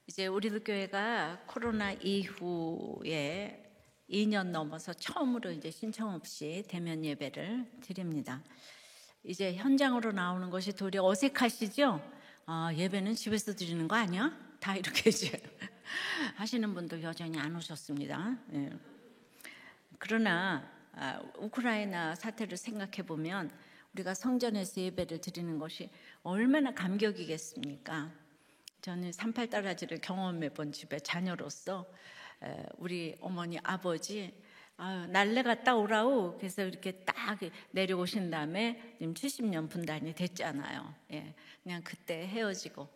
이제 우리도 교회가 코로나 이후에 2년 넘어서 처음으로 이제 신청 없이 대면 예배를 드립니다. 이제 현장으로 나오는 것이 도리어 어색하시죠? 예배는 집에서 드리는 거 아니야? 다 이렇게 이제 하시는 분들 여전히 안 오셨습니다. 예. 그러나 우크라이나 사태를 생각해 보면 우리가 성전에서 예배를 드리는 것이 얼마나 감격이겠습니까? 저는 38달라지를 경험해 본 집의 자녀로서 우리 어머니 아버지 날래 갔다 오라우 그래서 이렇게 딱 내려오신 다음에 지금 70년 분단이 됐잖아요. 예, 그냥 그때 헤어지고.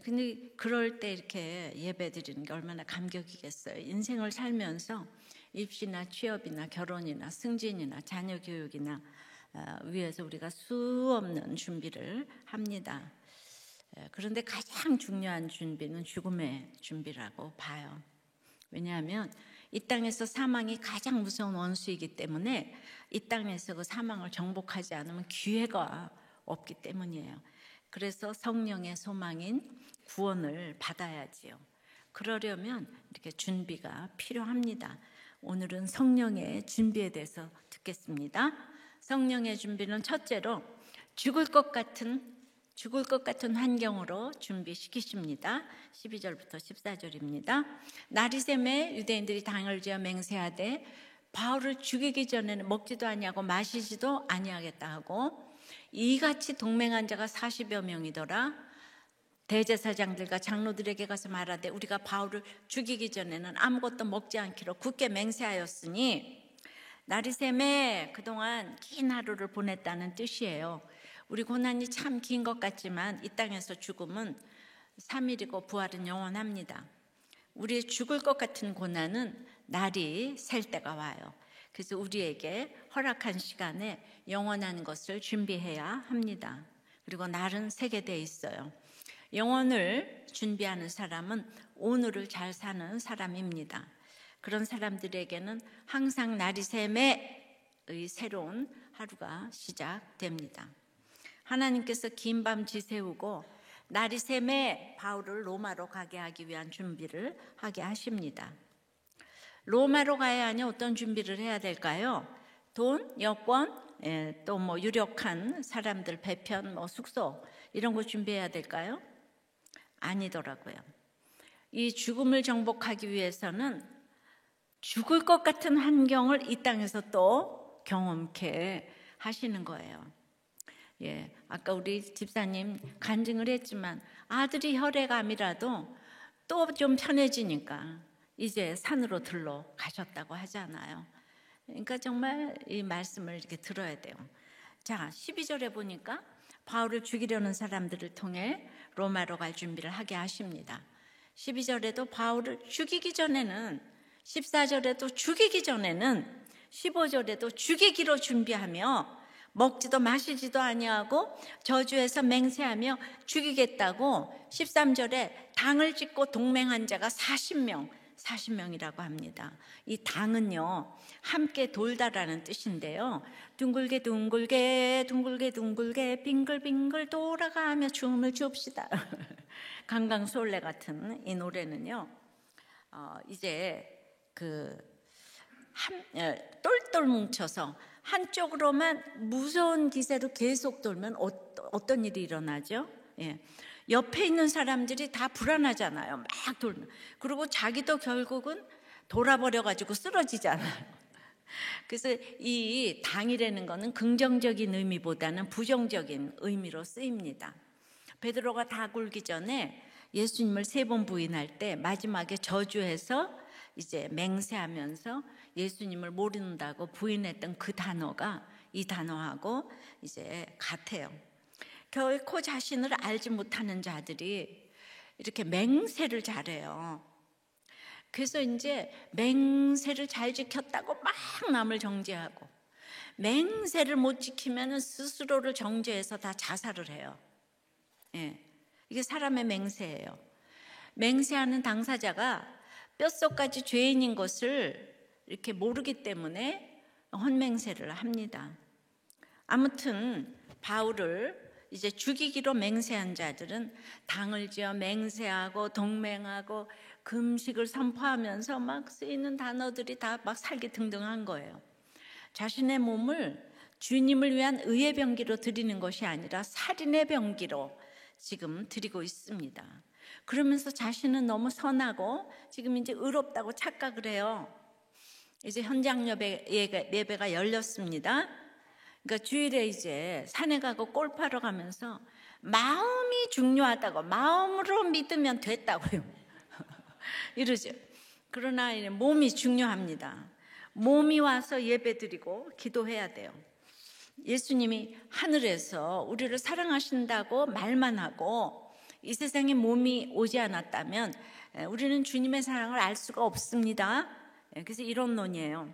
근데 그럴 때 이렇게 예배 드리는 게 얼마나 감격이겠어요. 인생을 살면서 입시나 취업이나 결혼이나 승진이나 자녀 교육이나 위해서 우리가 수없는 준비를 합니다. 그런데 가장 중요한 준비는 죽음의 준비라고 봐요. 왜냐하면 이 땅에서 사망이 가장 무서운 원수이기 때문에 이 땅에서 그 사망을 정복하지 않으면 기회가 없기 때문이에요. 그래서 성령의 소망인 구원을 받아야지요. 그러려면 이렇게 준비가 필요합니다. 오늘은 성령의 준비에 대해서 듣겠습니다. 성령의 준비는 첫째로 죽을 것 같은 환경으로 준비시키십니다. 12절부터 14절입니다. 나리샘에 유대인들이 당을 지어 맹세하되 바울을 죽이기 전에는 먹지도 아니하고 마시지도 아니하겠다 하고 이같이 동맹한 자가 40여 명이더라. 대제사장들과 장로들에게 가서 말하되 우리가 바울을 죽이기 전에는 아무것도 먹지 않기로 굳게 맹세하였으니 나리샘에 그동안 긴 하루를 보냈다는 뜻이에요. 우리 고난이 참 긴 것 같지만 이 땅에서 죽음은 3일이고 부활은 영원합니다. 우리의 죽을 것 같은 고난은 날이 셀 때가 와요. 그래서 우리에게 허락한 시간에 영원한 것을 준비해야 합니다. 그리고 날은 세게 돼 있어요. 영원을 준비하는 사람은 오늘을 잘 사는 사람입니다. 그런 사람들에게는 항상 나리샘의 새로운 하루가 시작됩니다. 하나님께서 긴 밤 지새우고 나리샘에 바울을 로마로 가게 하기 위한 준비를 하게 하십니다. 로마로 가야 하니 어떤 준비를 해야 될까요? 돈, 여권, 또 뭐 유력한 사람들 배편, 숙소 이런 거 준비해야 될까요? 아니더라고요. 이 죽음을 정복하기 위해서는 죽을 것 같은 환경을 이 땅에서 또 경험케 하시는 거예요. 예, 아까 우리 집사님 간증을 했지만 아들이 혈액암이라도 또 좀 편해지니까 이제 산으로 들러 가셨다고 하잖아요. 그러니까 정말 이 말씀을 이렇게 들어야 돼요. 자, 12절에 보니까 바울을 죽이려는 사람들을 통해 로마로 갈 준비를 하게 하십니다. 12절에도 바울을 죽이기 전에는 14절에도 죽이기 전에는 15절에도 죽이기로 준비하며 먹지도 마시지도 아니하고 저주해서 맹세하며 죽이겠다고 13절에 당을 짓고 동맹한 자가 40명이라고 합니다. 이 당은요 함께 돌다라는 뜻인데요. 둥글게 둥글게 둥글게 둥글게 빙글빙글 돌아가며 춤을 춥시다. 강강술래 같은 이 노래는요 이제 똘똘 뭉쳐서 한쪽으로만 무서운 기세로 계속 돌면 어떤 일이 일어나죠? 예. 옆에 있는 사람들이 다 불안하잖아요. 막 돌면. 그리고 자기도 결국은 돌아버려가지고 쓰러지잖아요. 그래서 이 당이라는 거는 긍정적인 의미보다는 부정적인 의미로 쓰입니다. 베드로가 다 굴기 전에 예수님을 3번 부인할 때 마지막에 저주해서 이제 맹세하면서 예수님을 모른다고 부인했던 그 단어가 이 단어하고 이제 같아요. 결코 자신을 알지 못하는 자들이 이렇게 맹세를 잘해요. 그래서 이제 맹세를 잘 지켰다고 막 남을 정죄하고 맹세를 못 지키면 스스로를 정죄해서 다 자살을 해요. 예, 이게 사람의 맹세예요. 맹세하는 당사자가 뼛속까지 죄인인 것을 이렇게 모르기 때문에 헌맹세를 합니다. 아무튼 바울을 이제 죽이기로 맹세한 자들은 당을 지어 맹세하고 동맹하고 금식을 선포하면서 막 쓰이는 단어들이 다 막 살기등등한 거예요. 자신의 몸을 주님을 위한 의의 병기로 드리는 것이 아니라 살인의 병기로 지금 드리고 있습니다. 그러면서 자신은 너무 선하고 지금 이제 의롭다고 착각을 해요. 이제 현장 예배가 열렸습니다. 그러니까 주일에 이제 산에 가고 골파러 가면서 마음이 중요하다고, 마음으로 믿으면 됐다고요. 이러죠. 그러나 몸이 중요합니다. 몸이 와서 예배드리고 기도해야 돼요. 예수님이 하늘에서 우리를 사랑하신다고 말만 하고 이 세상에 몸이 오지 않았다면 우리는 주님의 사랑을 알 수가 없습니다. 그래서 이론론이에요.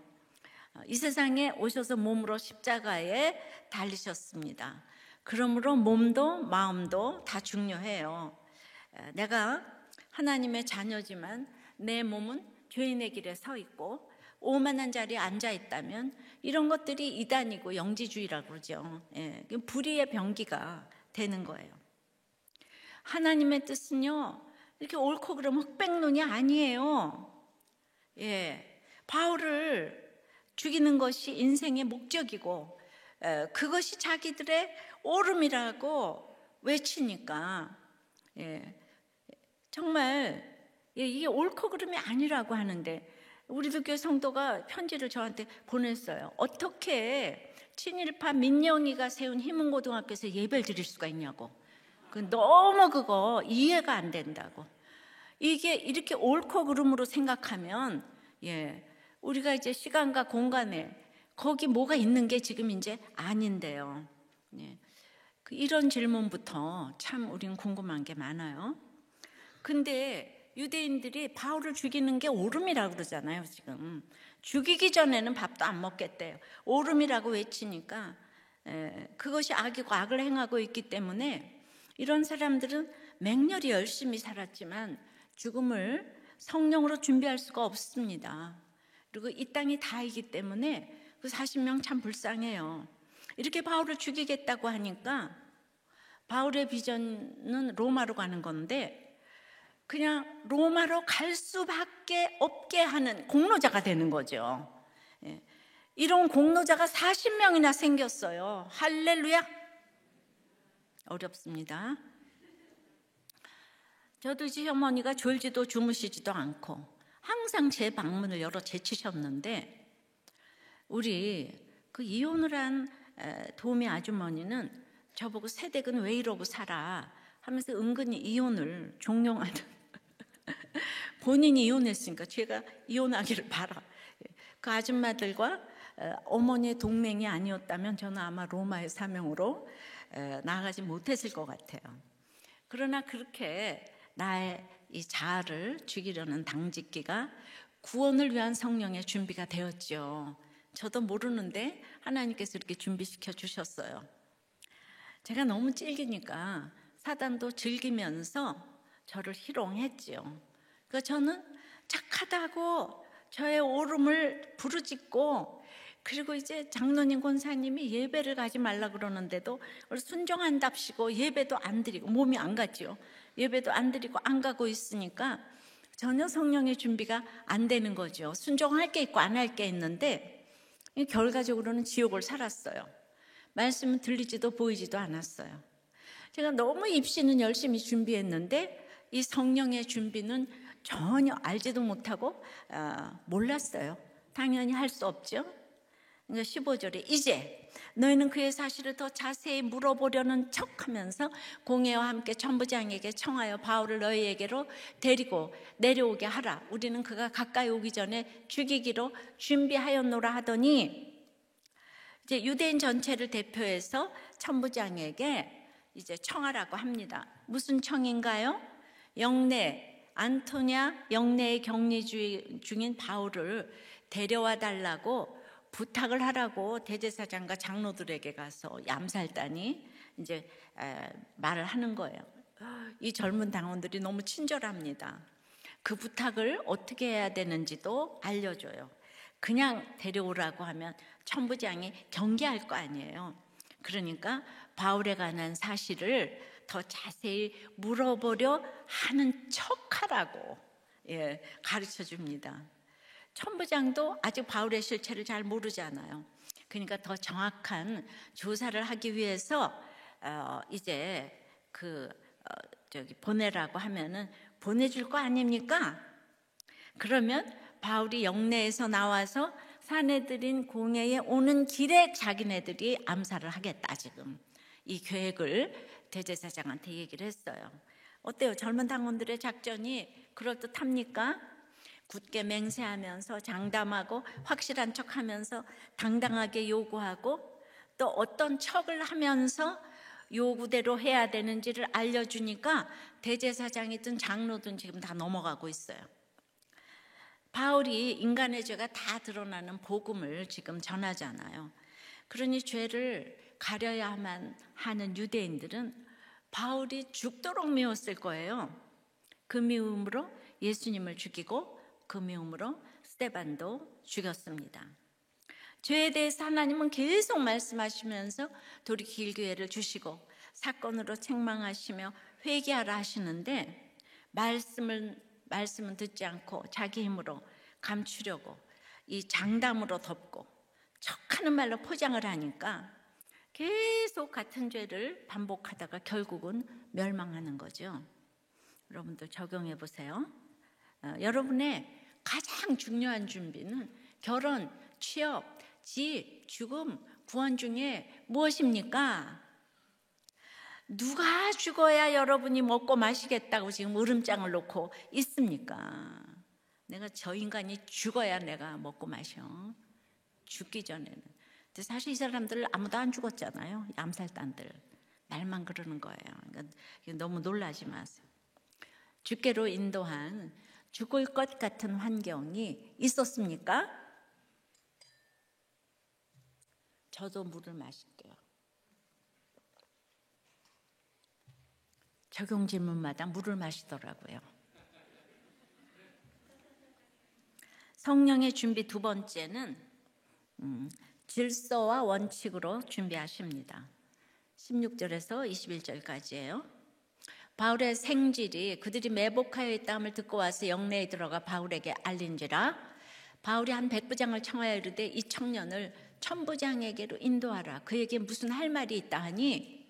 이 세상에 오셔서 몸으로 십자가에 달리셨습니다. 그러므로 몸도 마음도 다 중요해요. 내가 하나님의 자녀지만 내 몸은 죄인의 길에 서 있고 오만한 자리에 앉아 있다면 이런 것들이 이단이고 영지주의라고 그러죠. 불의의 병기가 되는 거예요. 하나님의 뜻은요, 이렇게 옳고 그름 흑백론이 아니에요. 바울을 죽이는 것이 인생의 목적이고 그것이 자기들의 옳음이라고 외치니까 정말 이게 옳고 그름이 아니라고 하는데 우리도 교회 성도가 편지를 저한테 보냈어요. 어떻게 친일파 민영이가 세운 희문고등학교에서 예배를 드릴 수가 있냐고. 너무 그거 이해가 안 된다고. 이게 이렇게 옳고 그름으로 생각하면 우리가 이제 시간과 공간에 거기 뭐가 있는 게 지금 이제 아닌데요. 이런 질문부터 참 우린 궁금한 게 많아요. 근데 유대인들이 바울을 죽이는 게 옳음이라고 그러잖아요. 지금 죽이기 전에는 밥도 안 먹겠대요. 옳음이라고 외치니까 그것이 악이고 악을 행하고 있기 때문에 이런 사람들은 맹렬히 열심히 살았지만 죽음을 성령으로 준비할 수가 없습니다. 그리고 이 땅이 다이기 때문에 그 40명 참 불쌍해요. 이렇게 바울을 죽이겠다고 하니까 바울의 비전은 로마로 가는 건데 그냥 로마로 갈 수밖에 없게 하는 공로자가 되는 거죠. 이런 공로자가 40명이나 생겼어요. 할렐루야. 어렵습니다. 저도 시어머니가 졸지도 주무시지도 않고 항상 제 방문을 열어 제치셨는데 우리 그 이혼을 한 도우미 아주머니는 저보고 세댁은 왜 이러고 살아 하면서 은근히 이혼을 종용하는 본인이 이혼했으니까 제가 이혼하기를 바라. 그 아줌마들과 어머니의 동맹이 아니었다면 저는 아마 로마의 사명으로 나아가지 못했을 것 같아요. 그러나 그렇게 나의 이 자아를 죽이려는 당짓기가 구원을 위한 성령의 준비가 되었죠. 저도 모르는데 하나님께서 이렇게 준비시켜 주셨어요. 제가 너무 찔기니까 사단도 즐기면서 저를 희롱했지요. 그러니까 저는 착하다고 저의 옳음을 부르짖고 그리고 이제 장로님 권사님이 예배를 가지 말라 그러는데도 순종한답시고 예배도 안 드리고 몸이 안 갔지요. 예배도 안 드리고 안 가고 있으니까 전혀 성령의 준비가 안 되는 거죠. 순종할 게 있고 안 할 게 있는데 결과적으로는 지옥을 살았어요. 말씀은 들리지도 보이지도 않았어요. 제가 너무 입시는 열심히 준비했는데 이 성령의 준비는 전혀 알지도 못하고 몰랐어요. 당연히 할 수 없죠. 15절에 이제 너희는 그의 사실을 더 자세히 물어보려는 척하면서 공회와 함께 천부장에게 청하여 바울을 너희에게로 데리고 내려오게 하라. 우리는 그가 가까이 오기 전에 죽이기로 준비하였노라 하더니 이제 유대인 전체를 대표해서 천부장에게 이제 청하라고 합니다. 무슨 청인가요? 영내 안토냐 영내의 격리 중인 바울을 데려와 달라고 부탁을 하라고 대제사장과 장로들에게 가서 얌살단이 이제 말을 하는 거예요. 이 젊은 당원들이 너무 친절합니다. 그 부탁을 어떻게 해야 되는지도 알려줘요. 그냥 데려오라고 하면 천부장이 경계할 거 아니에요. 그러니까 바울에 관한 사실을 더 자세히 물어보려 하는 척하라고 가르쳐 줍니다. 천부장도 아직 바울의 실체를 잘 모르잖아요. 그러니까 더 정확한 조사를 하기 위해서 이제 보내라고 하면은 보내줄 거 아닙니까? 그러면 바울이 영내에서 나와서 사내들인 공회에 오는 길에 자기네들이 암살을 하겠다, 지금 이 계획을 대제사장한테 얘기를 했어요. 어때요? 젊은 당원들의 작전이 그럴듯합니까? 굳게 맹세하면서 장담하고 확실한 척하면서 당당하게 요구하고 또 어떤 척을 하면서 요구대로 해야 되는지를 알려주니까 대제사장이든 장로든 지금 다 넘어가고 있어요. 바울이 인간의 죄가 다 드러나는 복음을 지금 전하잖아요. 그러니 죄를 가려야만 하는 유대인들은 바울이 죽도록 미웠을 거예요. 그 미움으로 예수님을 죽이고 그 미움으로 스데반도 죽였습니다. 죄에 대해서 하나님은 계속 말씀하시면서 돌이킬 기회를 주시고 사건으로 책망하시며 회개하라 하시는데 말씀은 듣지 않고 자기 힘으로 감추려고 이 장담으로 덮고 척하는 말로 포장을 하니까 계속 같은 죄를 반복하다가 결국은 멸망하는 거죠. 여러분들 적용해 보세요. 여러분의 가장 중요한 준비는 결혼, 취업, 집, 죽음, 구원 중에 무엇입니까? 누가 죽어야 여러분이 먹고 마시겠다고 지금 으름장을 놓고 있습니까? 내가 저 인간이 죽어야 내가 먹고 마셔. 죽기 전에는. 근데 사실 이 사람들 아무도 안 죽었잖아요. 암살단들. 말만 그러는 거예요. 그러니까 너무 놀라지 마세요. 죽게로 인도한 죽을 것 같은 환경이 있었습니까? 저도 물을 마실게요. 적용 질문마다 물을 마시더라고요. 성령의 준비 두 번째는 질서와 원칙으로 준비하십니다. 16절에서 21절까지예요. 바울의 생질이 그들이 매복하여 있다함을 듣고 와서 영내에 들어가 바울에게 알린지라 바울이 한 백부장을 청하여 이르되 이 청년을 천부장에게로 인도하라. 그에게 무슨 할 말이 있다 하니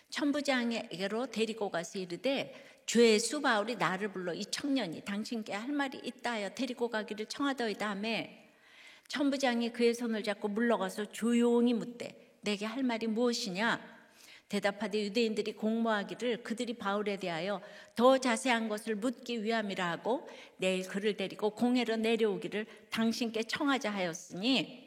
천부장에게로 데리고 가서 이르되 죄수 바울이 나를 불러 이 청년이 당신께 할 말이 있다 하여 데리고 가기를 청하더이다 하며 천부장이 그의 손을 잡고 물러가서 조용히 묻되 내게 할 말이 무엇이냐? 대답하되 유대인들이 공모하기를 그들이 바울에 대하여 더 자세한 것을 묻기 위함이라 하고 내일 그를 데리고 공회로 내려오기를 당신께 청하자 하였으니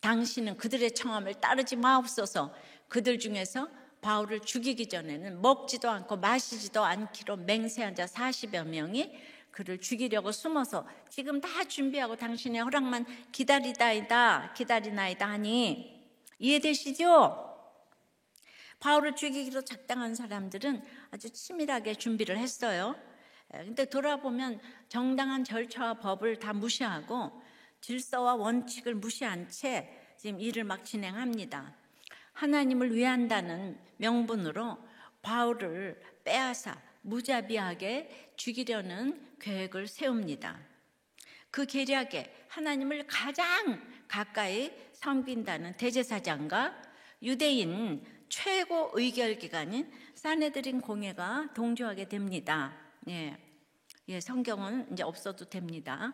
당신은 그들의 청함을 따르지 마옵소서. 그들 중에서 바울을 죽이기 전에는 먹지도 않고 마시지도 않기로 맹세한 자 40여 명이 그를 죽이려고 숨어서 지금 다 준비하고 당신의 허락만 기다리나이다 하니 이해되시죠? 바울을 죽이기로 작당한 사람들은 아주 치밀하게 준비를 했어요. 근데 돌아보면 정당한 절차와 법을 다 무시하고 질서와 원칙을 무시한 채 지금 일을 막 진행합니다. 하나님을 위한다는 명분으로 바울을 빼앗아 무자비하게 죽이려는 계획을 세웁니다. 그 계략에 하나님을 가장 가까이 섬긴다는 대제사장과 유대인 최고 의결기관인 사내들인 공회가 동조하게 됩니다. 성경은 이제 없어도 됩니다.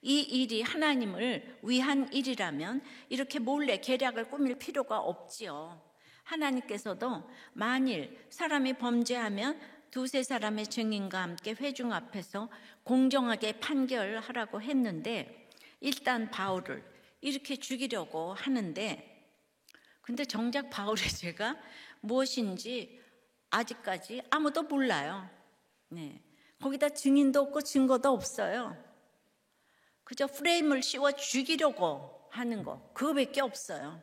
이 일이 하나님을 위한 일이라면 이렇게 몰래 계략을 꾸밀 필요가 없지요. 하나님께서도 만일 사람이 범죄하면 두세 사람의 증인과 함께 회중 앞에서 공정하게 판결하라고 했는데 일단 바울을 이렇게 죽이려고 하는데 근데 정작 바울의 죄가 무엇인지 아직까지 아무도 몰라요. 거기다 증인도 없고 증거도 없어요. 그저 프레임을 씌워 죽이려고 하는 거 그거밖에 없어요.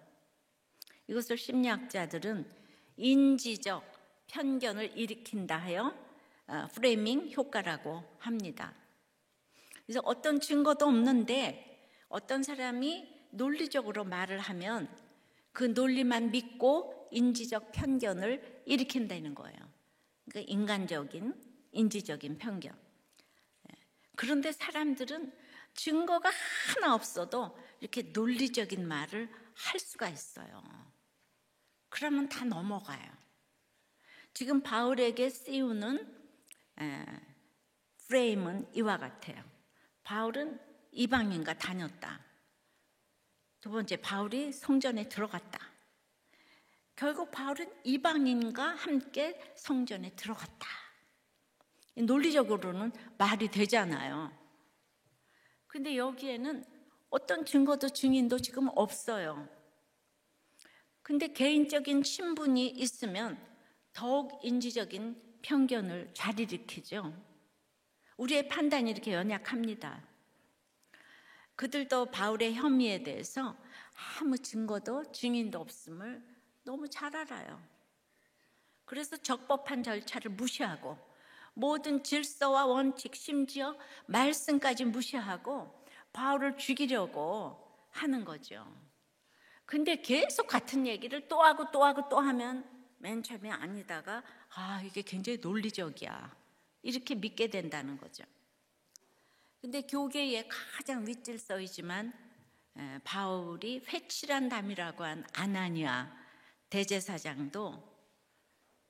이것을 심리학자들은 인지적 편견을 일으킨다 하여 프레이밍 효과라고 합니다. 그래서 어떤 증거도 없는데 어떤 사람이 논리적으로 말을 하면 그 논리만 믿고 또 인지적 편견을 일으킨다는 거예요. 그러니까 인간적인, 인지적인 편견. 그런데 사람들은 증거가 하나 없어도 이렇게 논리적인 말을 할 수가 있어요. 그러면 다 넘어가요. 지금 바울에게 씌우는 프레임은 이와 같아요. 바울은 이방인과 다녔다. 두 번째, 바울이 성전에 들어갔다. 결국 바울은 이방인과 함께 성전에 들어갔다. 논리적으로는 말이 되잖아요. 근데 여기에는 어떤 증거도 증인도 지금 없어요. 근데 개인적인 친분이 있으면 더욱 인지적인 편견을 잘 일으키죠. 우리의 판단이 이렇게 연약합니다. 그들도 바울의 혐의에 대해서 아무 증거도 증인도 없음을 너무 잘 알아요. 그래서 적법한 절차를 무시하고 모든 질서와 원칙, 심지어 말씀까지 무시하고 바울을 죽이려고 하는 거죠. 근데 계속 같은 얘기를 또 하고 또 하고 또 하면 맨 처음에 아니다가 이게 굉장히 논리적이야 이렇게 믿게 된다는 거죠. 근데 교계의 가장 윗질서이지만 바울이 회칠한 담이라고 한 아나니아 대제사장도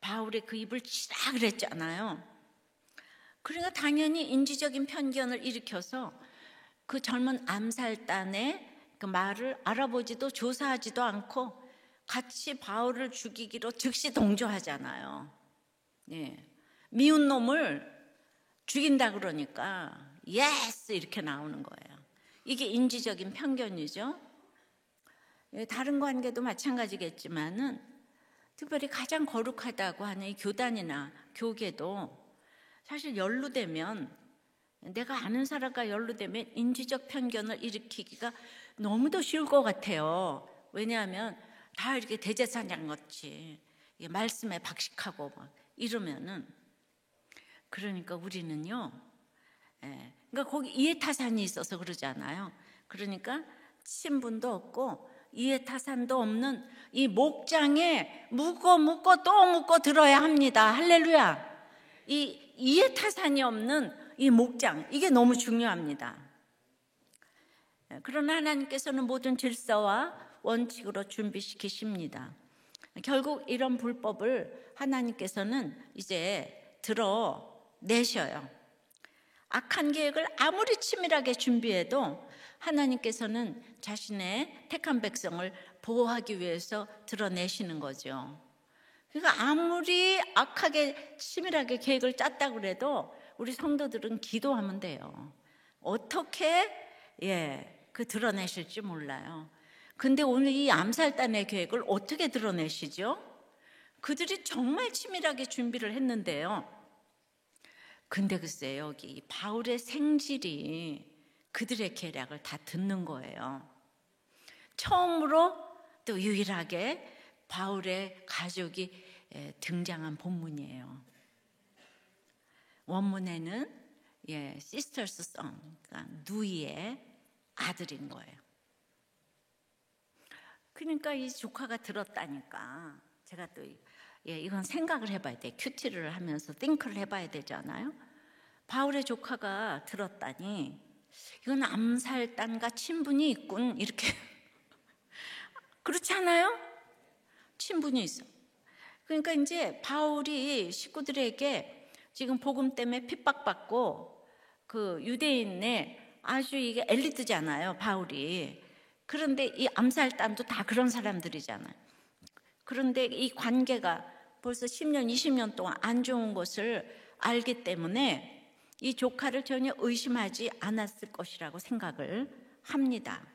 바울의 그 입을 치라 그랬잖아요. 그러니까 당연히 인지적인 편견을 일으켜서 그 젊은 암살단의 그 말을 알아보지도 조사하지도 않고 같이 바울을 죽이기로 즉시 동조하잖아요. 미운 놈을 죽인다 그러니까 예스 이렇게 나오는 거예요. 이게 인지적인 편견이죠. 다른 관계도 마찬가지겠지만은 특별히 가장 거룩하다고 하는 이 교단이나 교계도 사실 연루되면, 내가 아는 사람과 연루되면 인지적 편견을 일으키기가 너무도 쉬울 것 같아요. 왜냐하면 다 이렇게 대제사장 같이 말씀에 박식하고 막 이러면은, 그러니까 우리는요, 그러니까 거기 이해타산이 있어서 그러잖아요. 그러니까 친분도 없고 이해타산도 없는 이 목장에 묶어 또 묶어 들어야 합니다. 할렐루야. 이 이해타산이 없는 이 목장, 이게 너무 중요합니다. 그러나 하나님께서는 모든 질서와 원칙으로 준비시키십니다. 결국 이런 불법을 하나님께서는 이제 드러내셔요. 악한 계획을 아무리 치밀하게 준비해도 하나님께서는 자신의 택한 백성을 보호하기 위해서 드러내시는 거죠. 그러니까 아무리 악하게 치밀하게 계획을 짰다고 해도 우리 성도들은 기도하면 돼요. 어떻게 그 드러내실지 몰라요. 근데 오늘 이 암살단의 계획을 어떻게 드러내시죠? 그들이 정말 치밀하게 준비를 했는데요. 근데 글쎄 여기 바울의 생질이 그들의 계략을 다 듣는 거예요. 처음으로 또 유일하게 바울의 가족이 등장한 본문이에요. 원문에는 시스터스 선, 그러니까 누이의 아들인 거예요. 그러니까 이 조카가 들었다니까 제가 또 이건 생각을 해봐야 돼. 큐티를 하면서 띵크를 해봐야 되잖아요. 바울의 조카가 들었다니 이건 암살단과 친분이 있군 이렇게 그렇지 않아요? 친분이 있어. 그러니까 이제 바울이 식구들에게 지금 복음 때문에 핍박받고 그 유대인의 아주 이게 엘리트잖아요, 바울이. 그런데 이 암살단도 다 그런 사람들이잖아요. 그런데 이 관계가 벌써 10년, 20년 동안 안 좋은 것을 알기 때문에 이 조카를 전혀 의심하지 않았을 것이라고 생각을 합니다.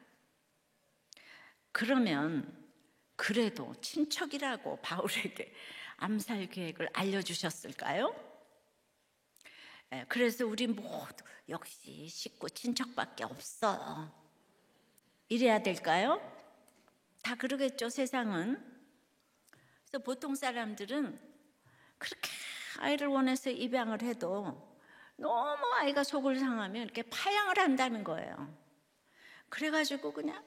그러면 그래도 친척이라고 바울에게 암살 계획을 알려주셨을까요? 그래서 우리 모두 역시 식구 친척밖에 없어 이래야 될까요? 다 그러겠죠, 세상은. 그래서 보통 사람들은 그렇게 아이를 원해서 입양을 해도 너무 아이가 속을 상하면 이렇게 파양을 한다는 거예요. 그래가지고 그냥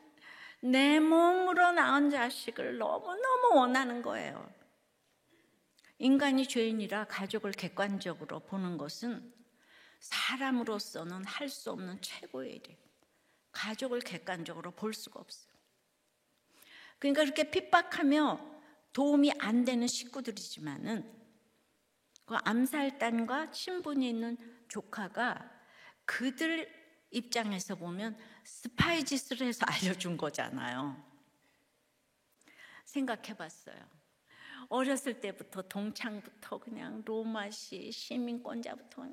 내 몸으로 낳은 자식을 너무너무 원하는 거예요. 인간이 죄인이라 가족을 객관적으로 보는 것은 사람으로서는 할 수 없는 최고의 일이에요. 가족을 객관적으로 볼 수가 없어요. 그러니까 그렇게 핍박하며 도움이 안 되는 식구들이지만은 그 암살단과 친분이 있는 조카가 그들 입장에서 보면 스파이 짓을 해서 알려준 거잖아요. 생각해봤어요. 어렸을 때부터 동창부터 그냥 로마시 시민권자부터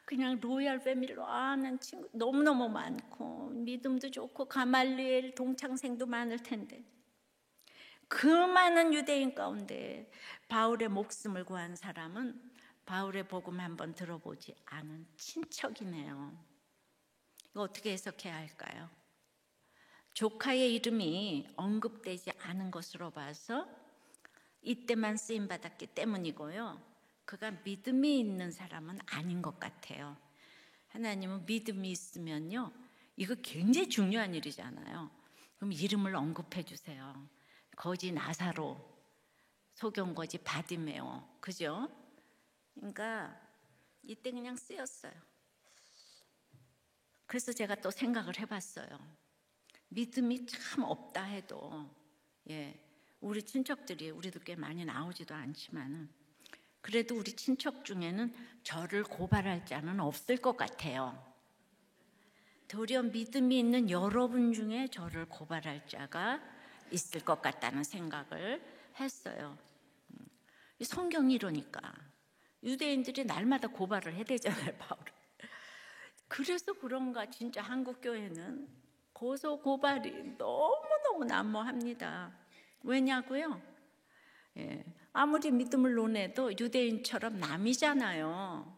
그냥 로얄 패밀리로 아는 친구 너무너무 많고 믿음도 좋고 가말리엘 동창생도 많을 텐데 그 많은 유대인 가운데 바울의 목숨을 구한 사람은 바울의 복음 한번 들어보지 않은 친척이네요. 이거 어떻게 해석해야 할까요? 조카의 이름이 언급되지 않은 것으로 봐서 이때만 쓰임받았기 때문이고요. 그가 믿음이 있는 사람은 아닌 것 같아요. 하나님은 믿음이 있으면요, 이거 굉장히 중요한 일이잖아요. 그럼 이름을 언급해 주세요. 거지 나사로, 소경거지 바디메오, 그죠? 그러니까 이때 그냥 쓰였어요. 그래서 제가 또 생각을 해봤어요. 믿음이 참 없다 해도 우리 친척들이 우리도 꽤 많이 나오지도 않지만 그래도 우리 친척 중에는 저를 고발할 자는 없을 것 같아요. 도리어 믿음이 있는 여러분 중에 저를 고발할 자가 있을 것 같다는 생각을 했어요. 성경이 이러니까 유대인들이 날마다 고발을 해야 되잖아요, 바울을. 그래서 그런가 진짜 한국 교회는 고소 고발이 너무너무 난무합니다. 왜냐고요? 아무리 믿음을 논해도 유대인처럼 남이잖아요.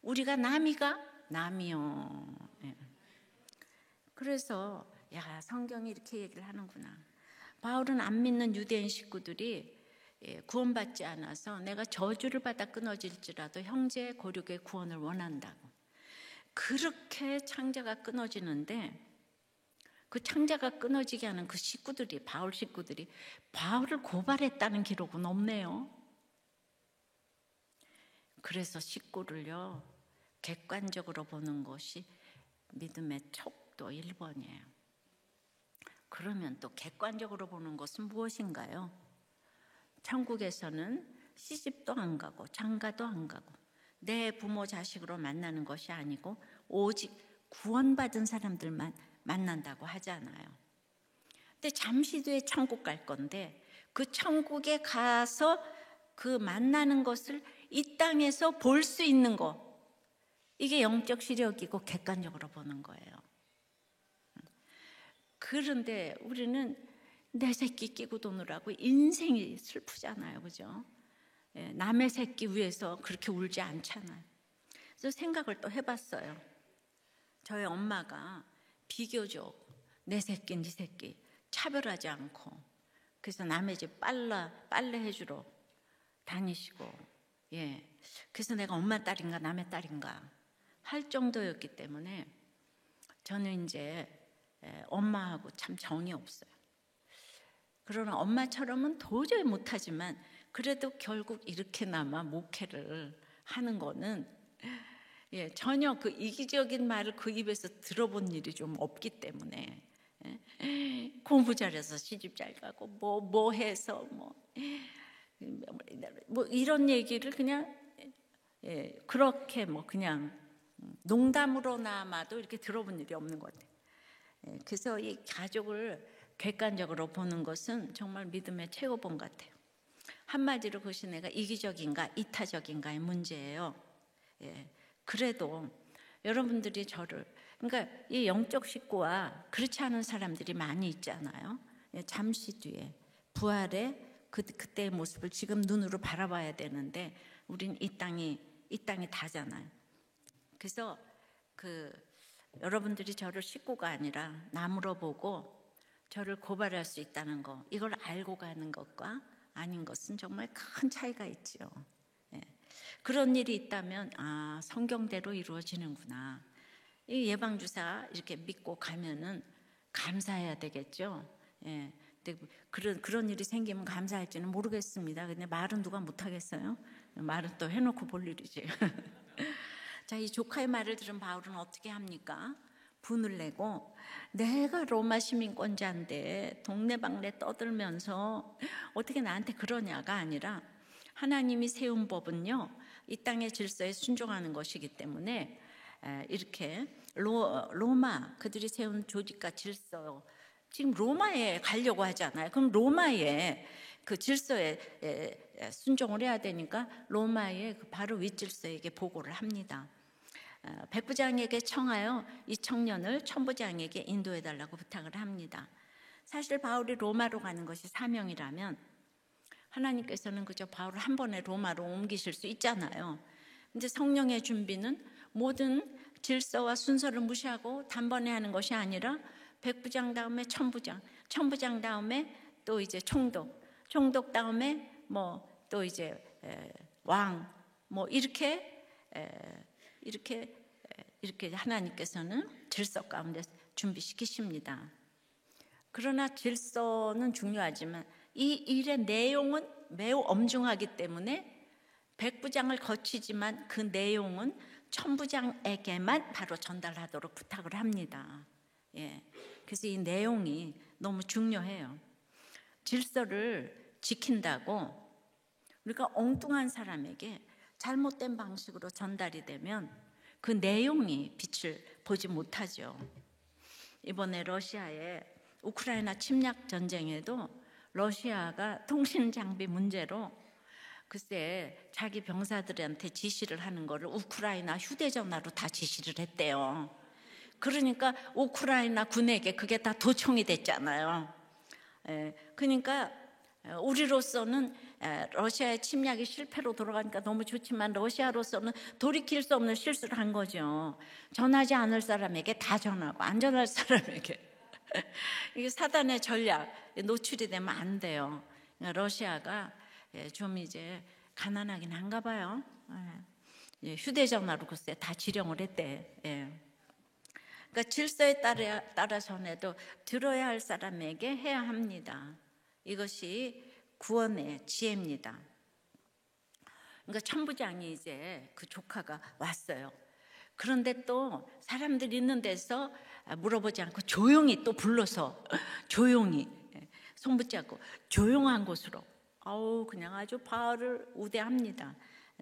우리가 남이가? 남이요. 그래서 성경이 이렇게 얘기를 하는구나. 바울은 안 믿는 유대인 식구들이 구원받지 않아서 내가 저주를 받아 끊어질지라도 형제 고륙의 구원을 원한다고. 그렇게 창자가 끊어지는데 그 창자가 끊어지게 하는 그 식구들이, 바울 식구들이 바울을 고발했다는 기록은 없네요. 그래서 식구를요 객관적으로 보는 것이 믿음의 척도 1번이에요. 그러면 또 객관적으로 보는 것은 무엇인가요? 천국에서는 시집도 안 가고 장가도 안 가고 내 부모 자식으로 만나는 것이 아니고 오직 구원받은 사람들만 만난다고 하잖아요. 근데 잠시 뒤에 천국 갈 건데 그 천국에 가서 그 만나는 것을 이 땅에서 볼 수 있는 거, 이게 영적 시력이고 객관적으로 보는 거예요. 그런데 우리는 내 새끼 끼고 도느라고 인생이 슬프잖아요, 그죠? 남의 새끼 위해서 그렇게 울지 않잖아요. 그래서 생각을 또 해봤어요. 저희 엄마가 비교적 내 새끼, 네 새끼 차별하지 않고 그래서 남의 집 빨래 해주러 다니시고 그래서 내가 엄마 딸인가 남의 딸인가 할 정도였기 때문에 저는 이제 엄마하고 참 정이 없어요. 그러나 엄마처럼은 도저히 못하지만 그래도 결국 이렇게나마 목회를 하는 거는 전혀 그 이기적인 말을 그 입에서 들어본 일이 좀 없기 때문에 공부 잘해서 시집 잘 가고 뭐 해서 뭐 이런 얘기를 그냥 그렇게 그냥 농담으로나마도 이렇게 들어본 일이 없는 것 같아요. 그래서 이 가족을 객관적으로 보는 것은 정말 믿음의 최고봉 같아요. 한마디로 그것이 내가 이기적인가 이타적인가의 문제예요. 그래도 여러분들이 저를, 그러니까 이 영적 식구와 그렇지 않은 사람들이 많이 있잖아요. 잠시 뒤에 부활의 그때의 모습을 지금 눈으로 바라봐야 되는데 우린 이 땅이 다잖아요. 그래서 여러분들이 저를 식구가 아니라 남으로 보고 저를 고발할 수 있다는 거, 이걸 알고 가는 것과 아닌 것은 정말 큰 차이가 있죠. 그런 일이 있다면 성경대로 이루어지는구나. 이 예방주사 이렇게 믿고 가면은 감사해야 되겠죠. 예. 근데 그런 일이 생기면 감사할지는 모르겠습니다. 근데 말은 누가 못하겠어요? 말은 또 해놓고 볼 일이지. 자, 이 조카의 말을 들은 바울은 어떻게 합니까? 분을 내고 내가 로마 시민권자인데 동네방네 떠들면서 어떻게 나한테 그러냐가 아니라 하나님이 세운 법은요, 이 땅의 질서에 순종하는 것이기 때문에 이렇게 로마 그들이 세운 조직과 질서, 지금 로마에 가려고 하잖아요. 그럼 로마의 그 질서에 순종을 해야 되니까 로마의 바로 윗질서에게 보고를 합니다. 백부장에게 청하여 이 청년을 천부장에게 인도해 달라고 부탁을 합니다. 사실 바울이 로마로 가는 것이 사명이라면 하나님께서는 그저 바울을 한 번에 로마로 옮기실 수 있잖아요. 근데 성령의 준비는 모든 질서와 순서를 무시하고 단번에 하는 것이 아니라 백부장 다음에 천부장, 천부장 다음에 또 이제 총독, 총독 다음에 뭐 또 이제 왕, 뭐 이렇게 하나님께서는 질서 가운데 준비시키십니다. 그러나 질서는 중요하지만 이 일의 내용은 매우 엄중하기 때문에 백부장을 거치지만 그 내용은 천부장에게만 바로 전달하도록 부탁을 합니다. 예. 그래서 이 내용이 너무 중요해요. 질서를 지킨다고 우리가 엉뚱한 사람에게 잘못된 방식으로 전달이 되면 그 내용이 빛을 보지 못하죠. 이번에 러시아의 우크라이나 침략 전쟁에도 러시아가 통신 장비 문제로 글쎄 자기 병사들한테 지시를 하는 거를 우크라이나 휴대전화로 다 지시를 했대요. 그러니까 우크라이나 군에게 그게 다 도청이 됐잖아요. 그러니까 우리로서는 러시아의 침략이 실패로 돌아가니까 너무 좋지만 러시아로서는 돌이킬 수 없는 실수를 한 거죠. 전하지 않을 사람에게 다 전하고 안 전할 사람에게 이게 사단의 전략 노출이 되면 안 돼요. 러시아가 좀 이제 가난하긴 한가 봐요. 휴대전화로 글쎄 다 지령을 했대. 그러니까 질서에 따라 전해도 들어야 할 사람에게 해야 합니다. 이것이 구원의 지혜입니다. 그러니까 천부장이 이제 그 조카가 왔어요. 그런데 또 사람들이 있는 데서 물어보지 않고 조용히 또 불러서 조용히 손 붙잡고 조용한 곳으로 그냥 아주 바울을 우대합니다.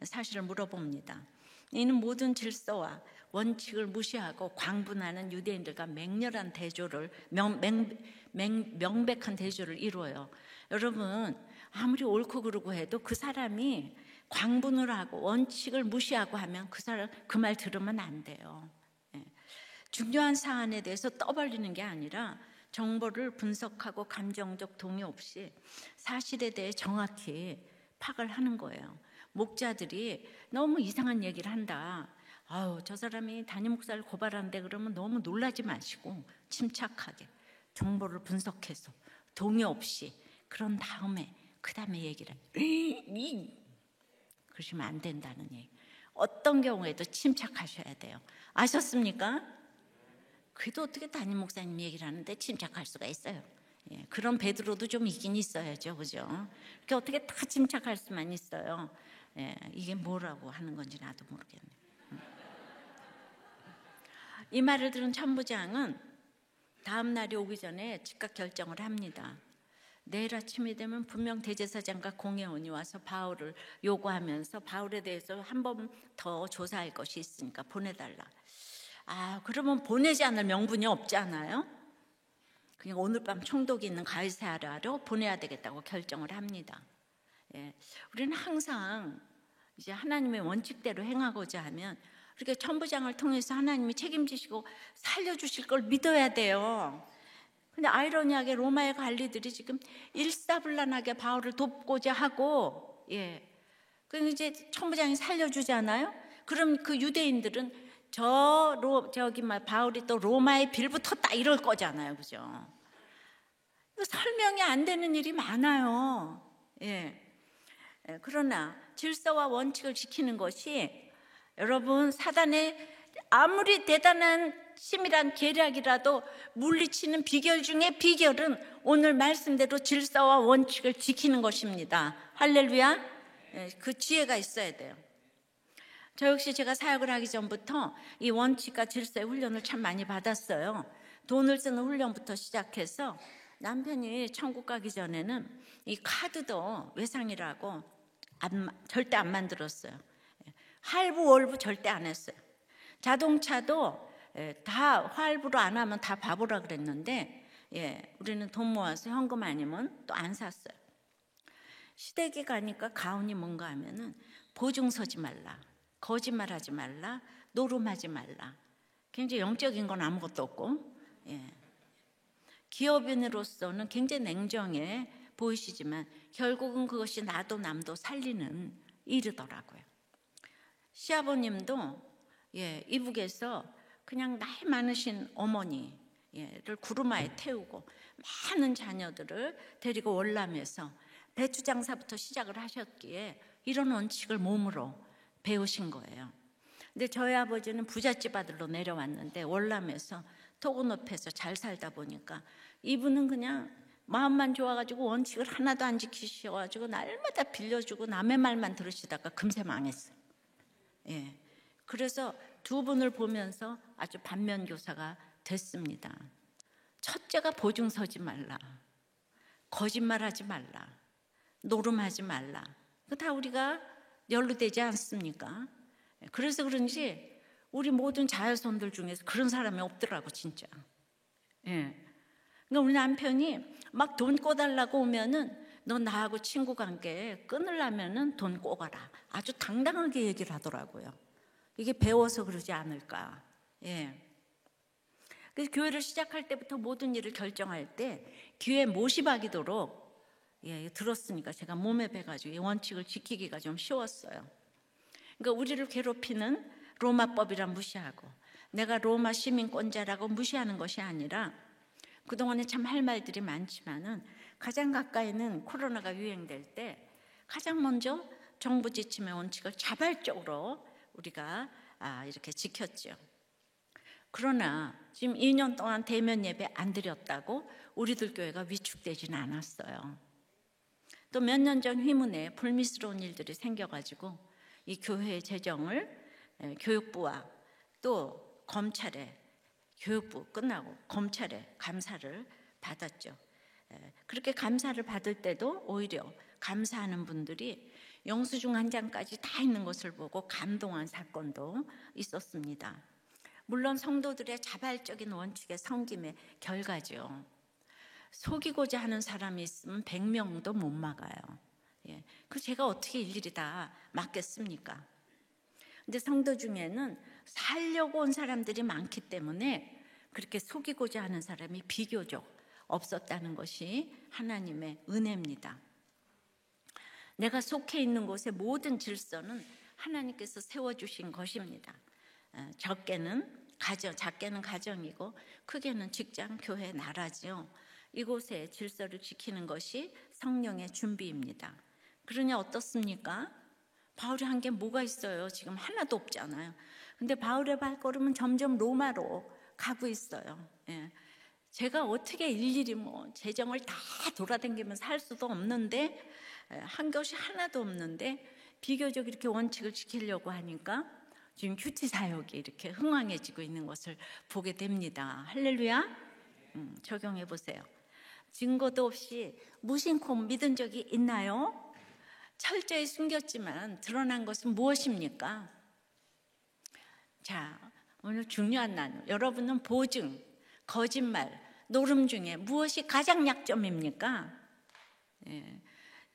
사실을 물어봅니다. 이는 모든 질서와 원칙을 무시하고 광분하는 유대인들과 맹렬한 대조를 명백한 대조를 이루어요. 여러분 아무리 옳고 그르고 해도 그 사람이 광분을 하고 원칙을 무시하고 하면 그 사람 그 말 들으면 안 돼요. 중요한 사안에 대해서 떠벌리는 게 아니라 정보를 분석하고 감정적 동요 없이 사실에 대해 정확히 파악을 하는 거예요. 목자들이 너무 이상한 얘기를 한다. 저 사람이 담임 목사를 고발하는데 그러면 너무 놀라지 마시고 침착하게 정보를 분석해서 동요 없이 그런 다음에 그 다음에 얘기를 그러시면 안 된다는 얘기. 어떤 경우에도 침착하셔야 돼요. 아셨습니까? 그래도 어떻게 담임 목사님 얘기를 하는데 침착할 수가 있어요. 그런 베드로도 좀 있긴 있어야죠, 그죠? 그렇게 어떻게 다 침착할 수만 있어요. 이게 뭐라고 하는 건지 나도 모르겠네. 이 말을 들은 천부장은 다음 날이 오기 전에 즉각 결정을 합니다. 내일 아침이 되면 분명 대제사장과 공회원이 와서 바울을 요구하면서 바울에 대해서 한 번 더 조사할 것이 있으니까 보내달라. 그러면 보내지 않을 명분이 없잖아요. 그냥 오늘 밤 총독이 있는 가이사랴로 보내야 되겠다고 결정을 합니다. 우리는 항상 이제 하나님의 원칙대로 행하고자 하면 이렇게 천부장을 통해서 하나님이 책임지시고 살려주실 걸 믿어야 돼요. 근데 아이러니하게 로마의 관리들이 지금 일사불란하게 바울을 돕고자 하고, 그럼 이제 천부장이 살려주잖아요. 그럼 그 유대인들은 바울이 또 로마에 빌붙었다 이럴 거잖아요, 그죠? 설명이 안 되는 일이 많아요. 그러나 질서와 원칙을 지키는 것이 여러분 사단의 아무리 대단한 치밀한 계략이라도 물리치는 비결 중에 비결은 오늘 말씀대로 질서와 원칙을 지키는 것입니다. 할렐루야. 그 지혜가 있어야 돼요. 저 역시 제가 사역을 하기 전부터 이 원칙과 질서의 훈련을 참 많이 받았어요. 돈을 쓰는 훈련부터 시작해서 남편이 천국 가기 전에는 이 카드도 외상이라고 절대 안 만들었어요. 할부 월부 절대 안 했어요. 자동차도 다 할부로 안 하면 다 바보라 그랬는데 우리는 돈 모아서 현금 아니면 또 안 샀어요. 시댁에 가니까 가훈이 뭔가 하면은 보증 서지 말라, 거짓말하지 말라, 노름하지 말라. 굉장히 영적인 건 아무것도 없고, 기업인으로서는 굉장히 냉정해 보이시지만 결국은 그것이 나도 남도 살리는 일이더라고요. 시아버님도 이북에서 그냥 나이 많으신 어머니를 구루마에 태우고 많은 자녀들을 데리고 월남에서 배추 장사부터 시작을 하셨기에 이런 원칙을 몸으로 배우신 거예요. 근데 저희 아버지는 부잣집 아들로 내려왔는데 월남에서 토군업에서 잘 살다 보니까 이분은 그냥 마음만 좋아가지고 원칙을 하나도 안 지키셔가지고 날마다 빌려주고 남의 말만 들으시다가 금세 망했어요. 그래서 두 분을 보면서 아주 반면교사가 됐습니다. 첫째가 보증 서지 말라, 거짓말하지 말라, 노름하지 말라. 그거 다 우리가 연루되지 않습니까? 그래서 그런지 우리 모든 자녀손들 중에서 그런 사람이 없더라고 진짜. 그러니까 우리 남편이 막 돈 꿔달라고 오면은 너 나하고 친구 관계 끊으려면은 돈 꿔가라. 아주 당당하게 얘기를 하더라고요. 이게 배워서 그러지 않을까. 그래서 교회를 시작할 때부터 모든 일을 결정할 때 교회 모시박이도록 들었으니까 제가 몸에 배가지고 이 원칙을 지키기가 좀 쉬웠어요. 그러니까 우리를 괴롭히는 로마법이란 무시하고 내가 로마 시민권자라고 무시하는 것이 아니라 그동안에 참 할 말들이 많지만은 가장 가까이는 코로나가 유행될 때 가장 먼저 정부 지침의 원칙을 자발적으로 우리가 이렇게 지켰죠. 그러나 지금 2년 동안 대면 예배 안 드렸다고 우리들 교회가 위축되지는 않았어요. 또 몇 년 전 휘문에 불미스러운 일들이 생겨가지고 이 교회의 재정을 교육부와 또 검찰에 교육부 끝나고 검찰에 감사를 받았죠. 그렇게 감사를 받을 때도 오히려 감사하는 분들이 영수증 한 장까지 다 있는 것을 보고 감동한 사건도 있었습니다. 물론 성도들의 자발적인 원칙의 섬김의 결과죠. 속이고자 하는 사람이 있으면 100명도 못 막아요. 그 제가 어떻게 일일이 다 막겠습니까? 근데 성도 중에는 살려고 온 사람들이 많기 때문에 그렇게 속이고자 하는 사람이 비교적 없었다는 것이 하나님의 은혜입니다. 내가 속해 있는 곳의 모든 질서는 하나님께서 세워주신 것입니다. 적게는 가정, 작게는 가정이고 크게는 직장, 교회, 나라죠. 이곳의 질서를 지키는 것이 성령의 준비입니다. 그러냐 어떻습니까? 바울이 한 게 뭐가 있어요? 지금 하나도 없잖아요. 근데 바울의 발걸음은 점점 로마로 가고 있어요. 제가 어떻게 일일이 재정을 다 돌아다니면서 할 수도 없는데 한 것이 하나도 없는데 비교적 이렇게 원칙을 지키려고 하니까 지금 큐티 사역이 이렇게 흥왕해지고 있는 것을 보게 됩니다. 할렐루야. 적용해 보세요. 증거도 없이 무심코 믿은 적이 있나요? 철저히 숨겼지만 드러난 것은 무엇입니까? 자, 오늘 중요한 나눔. 여러분은 보증, 거짓말, 노름 중에 무엇이 가장 약점입니까?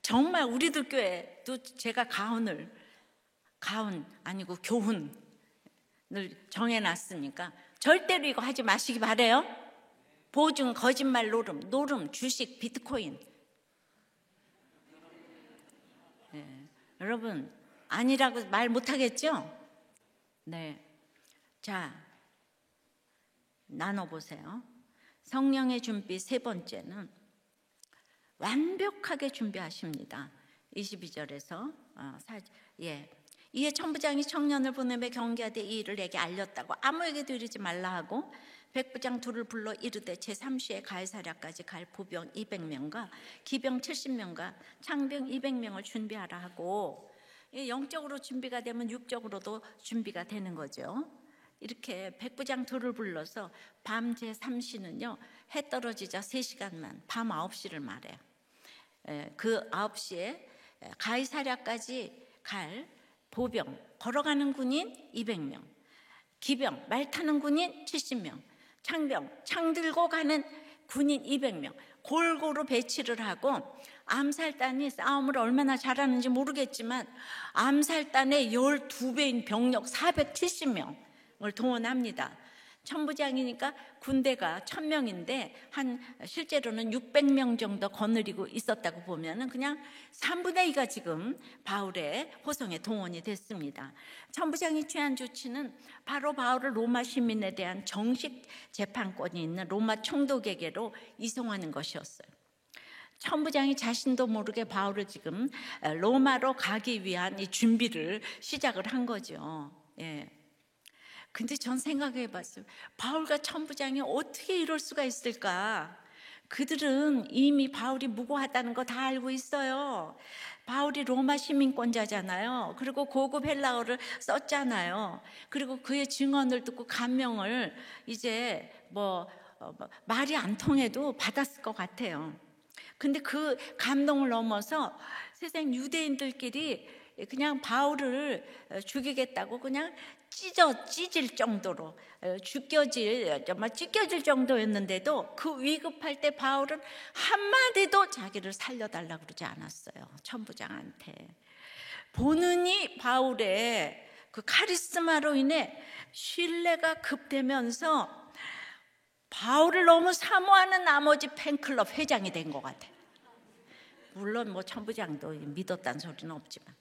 정말 우리들 교회도 제가 가훈 아니고 교훈을 정해놨으니까 절대로 이거 하지 마시기 바래요. 보증, 거짓말, 노름, 주식, 비트코인. 여러분 아니라고 말 못하겠죠? 네. 자, 나눠보세요. 성령의 준비 세 번째는 완벽하게 준비하십니다. 22절에서 이에 천부장이 청년을 보내며 경계하되 이 일을 내게 알렸다고 아무에게도 이르지 말라 하고 백부장 둘을 불러 이르되 제3시에 가이사랴까지 갈 보병 200명과 기병 70명과 창병 200명을 준비하라 하고, 영적으로 준비가 되면 육적으로도 준비가 되는 거죠. 이렇게 백부장 둘을 불러서 밤 제3시는요 해 떨어지자 3시간만 밤 9시를 말해요. 그 9시에 가이사랴까지 갈 보병, 걸어가는 군인 200명, 기병, 말 타는 군인 70명, 창병, 창 들고 가는 군인 200명 골고루 배치를 하고, 암살단이 싸움을 얼마나 잘하는지 모르겠지만 암살단의 12배인 병력 470명을 동원합니다. 천부장이니까 군대가 1000명인데 한 실제로는 600명 정도 거느리고 있었다고 보면은 그냥 3분의 2가 지금 바울의 호송에 동원이 됐습니다. 천부장이 취한 조치는 바로 바울을 로마 시민에 대한 정식 재판권이 있는 로마 총독에게로 이송하는 것이었어요. 천부장이 자신도 모르게 바울을 지금 로마로 가기 위한 이 준비를 시작을 한 거죠. 근데 전 생각해 봤어요. 바울과 천부장이 어떻게 이럴 수가 있을까? 그들은 이미 바울이 무고하다는 거 다 알고 있어요. 바울이 로마 시민권자잖아요. 그리고 고급 헬라어를 썼잖아요. 그리고 그의 증언을 듣고 감명을 이제 말이 안 통해도 받았을 것 같아요. 근데 그 감동을 넘어서 세상 유대인들끼리 그냥 바울을 죽이겠다고 그냥 찢어질 정도로 정말 찢겨질 정도였는데도 그 위급할 때 바울은 한마디도 자기를 살려달라고 그러지 않았어요. 천부장한테. 보느니 바울의 그 카리스마로 인해 신뢰가 급되면서 바울을 너무 사모하는 나머지 팬클럽 회장이 된 것 같아요. 물론 천부장도 믿었다는 소리는 없지만,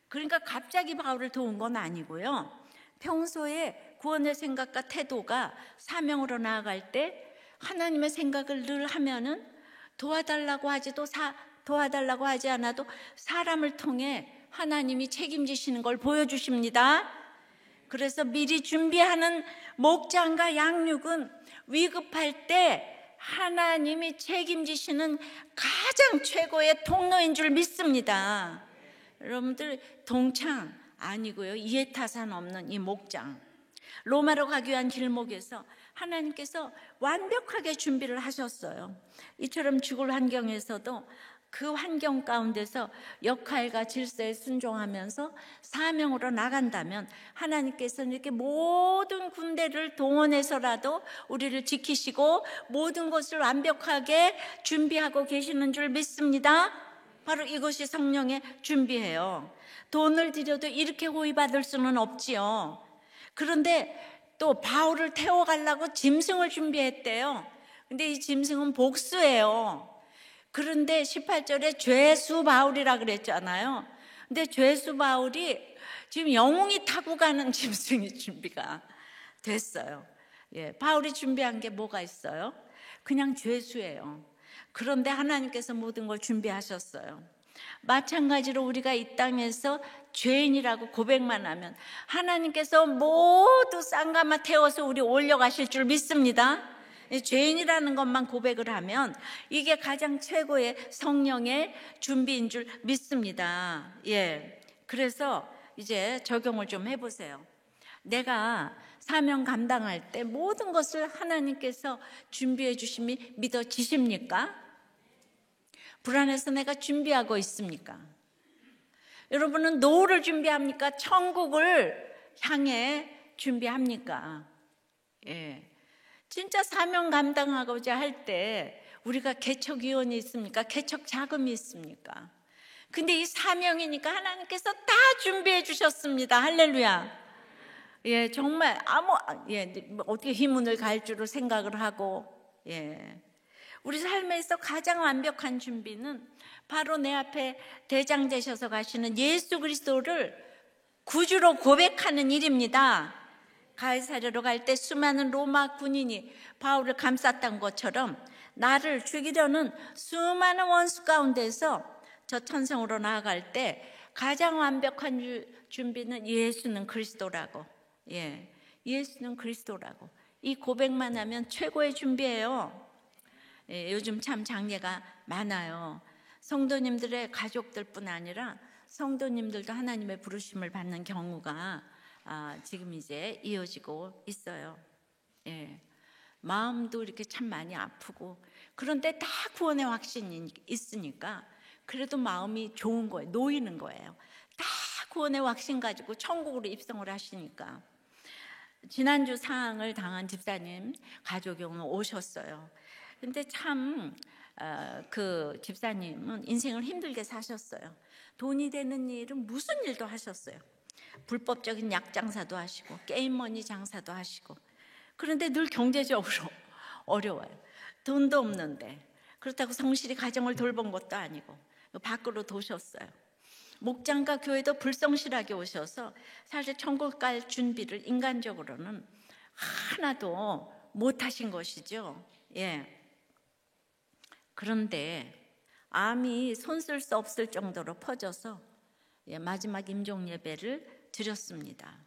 그러니까 갑자기 바울을 도운 건 아니고요. 평소에 구원의 생각과 태도가 사명으로 나아갈 때 하나님의 생각을 늘 하면은 도와달라고 하지 않아도 사람을 통해 하나님이 책임지시는 걸 보여주십니다. 그래서 미리 준비하는 목장과 양육은 위급할 때 하나님이 책임지시는 가장 최고의 통로인 줄 믿습니다. 여러분들 동창 아니고요, 이해타산 없는 이 목장, 로마로 가기 위한 길목에서 하나님께서 완벽하게 준비를 하셨어요. 이처럼 죽을 환경에서도 그 환경 가운데서 역할과 질서에 순종하면서 사명으로 나간다면 하나님께서는 이렇게 모든 군대를 동원해서라도 우리를 지키시고 모든 것을 완벽하게 준비하고 계시는 줄 믿습니다. 바로 이것이 성령의 준비예요. 돈을 들여도 이렇게 호위받을 수는 없지요. 그런데 또 바울을 태워가려고 짐승을 준비했대요. 근데 이 짐승은 복수예요. 그런데 18절에 죄수 바울이라 그랬잖아요. 근데 죄수 바울이 지금 영웅이 타고 가는 짐승이 준비가 됐어요. 바울이 준비한 게 뭐가 있어요? 그냥 죄수예요. 그런데 하나님께서 모든 걸 준비하셨어요. 마찬가지로 우리가 이 땅에서 죄인이라고 고백만 하면 하나님께서 모두 쌍가마 태워서 우리 올려가실 줄 믿습니다. 죄인이라는 것만 고백을 하면 이게 가장 최고의 성령의 준비인 줄 믿습니다. 그래서 이제 적용을 좀 해보세요. 내가 사명 감당할 때 모든 것을 하나님께서 준비해 주심이 믿어지십니까? 불안해서 내가 준비하고 있습니까? 여러분은 노후를 준비합니까? 천국을 향해 준비합니까? 진짜 사명 감당하고자 할 때 우리가 개척위원이 있습니까? 개척 자금이 있습니까? 근데 이 사명이니까 하나님께서 다 준비해 주셨습니다. 할렐루야. 정말 어떻게 희문을 갈 줄을 생각을 하고, 우리 삶에서 가장 완벽한 준비는 바로 내 앞에 대장 되셔서 가시는 예수 그리스도를 구주로 고백하는 일입니다. 가이사랴로 갈 때 수많은 로마 군인이 바울을 감쌌던 것처럼 나를 죽이려는 수많은 원수 가운데서 저 천성으로 나아갈 때 가장 완벽한 준비는 예수는 그리스도라고. 예수는 그리스도라고. 이 고백만 하면 최고의 준비예요. 요즘 참 장례가 많아요. 성도님들의 가족들뿐 아니라 성도님들도 하나님의 부르심을 받는 경우가 지금 이제 이어지고 있어요. 마음도 이렇게 참 많이 아프고, 그런데 다 구원의 확신이 있으니까 그래도 마음이 좋은 거예요. 놓이는 거예요. 다 구원의 확신 가지고 천국으로 입성을 하시니까. 지난주 사항을 당한 집사님 가족이 오늘 오셨어요. 근데 참 그 집사님은 인생을 힘들게 사셨어요. 돈이 되는 일은 무슨 일도 하셨어요. 불법적인 약 장사도 하시고 게임머니 장사도 하시고. 그런데 늘 경제적으로 어려워요. 돈도 없는데, 그렇다고 성실히 가정을 돌본 것도 아니고 밖으로 도셨어요. 목장과 교회도 불성실하게 오셔서 사실 천국 갈 준비를 인간적으로는 하나도 못하신 것이죠. 그런데 암이 손쓸 수 없을 정도로 퍼져서 마지막 임종 예배를 드렸습니다.